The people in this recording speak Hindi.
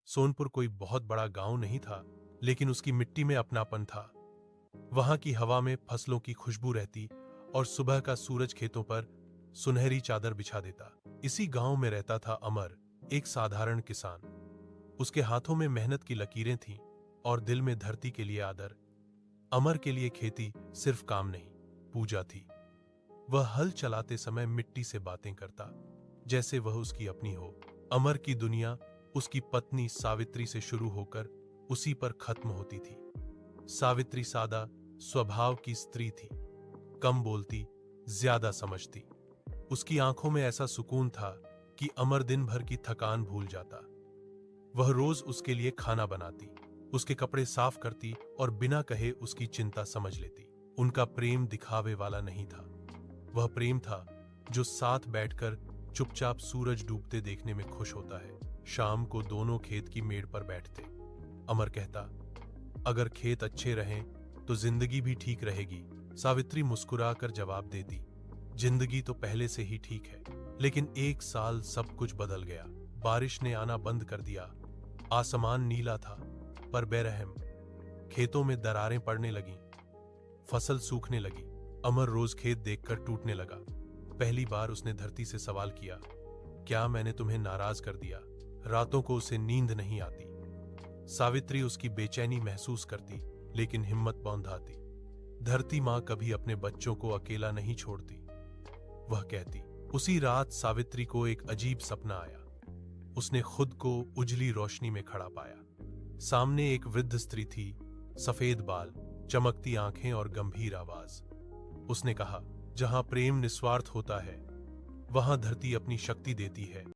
सोनपुर कोई बहुत बड़ा गांव नहीं था, लेकिन उसकी मिट्टी में अपनापन था। वहां की हवा में फसलों की खुशबू रहती और सुबह का सूरज खेतों पर सुनहरी चादर बिछा देता। इसी गांव में रहता था अमर, एक साधारण किसान। उसके हाथों में मेहनत की लकीरें थीं और दिल में धरती के लिए आदर। अमर के लिए खेती सिर्फ काम नहीं, पूजा थी। वह हल चलाते समय मिट्टी से बातें करता, जैसे वह उसकी अपनी हो। अमर की दुनिया उसकी पत्नी सावित्री से शुरू होकर उसी पर खत्म होती थी। सावित्री सादा स्वभाव की स्त्री थी, कम बोलती, ज्यादा समझती। उसकी आंखों में ऐसा सुकून था कि अमर दिन भर की थकान भूल जाता। वह रोज उसके लिए खाना बनाती, उसके कपड़े साफ करती और बिना कहे उसकी चिंता समझ लेती। उनका प्रेम दिखावे वाला नहीं था, वह प्रेम था जो साथ बैठकर चुपचाप सूरज डूबते देखने में खुश होता है। शाम को दोनों खेत की मेड़ पर बैठते। अमर कहता, अगर खेत अच्छे रहें तो जिंदगी भी ठीक रहेगी। सावित्री मुस्कुराकर जवाब देती, जिंदगी तो पहले से ही ठीक है। लेकिन एक साल सब कुछ बदल गया। बारिश ने आना बंद कर दिया। आसमान नीला था पर बेरहम। खेतों में दरारें पड़ने लगीं, फसल सूखने लगी। अमर रोज खेत देखकर टूटने लगा। पहली बार उसने धरती से सवाल किया, क्या मैंने तुम्हें नाराज कर दिया? रातों को उसे नींद नहीं आती। सावित्री उसकी बेचैनी महसूस करती, लेकिन हिम्मत बौंधाती। धरती मां कभी अपने बच्चों को अकेला नहीं छोड़ती, वह कहती। उसी रात सावित्री को एक अजीब सपना आया। उसने खुद को उजली रोशनी में खड़ा पाया। सामने एक वृद्ध स्त्री थी, सफेद बाल, चमकती आंखें और गंभीर आवाज। उसने कहा, जहां प्रेम निस्वार्थ होता है, वहां धरती अपनी शक्ति देती है।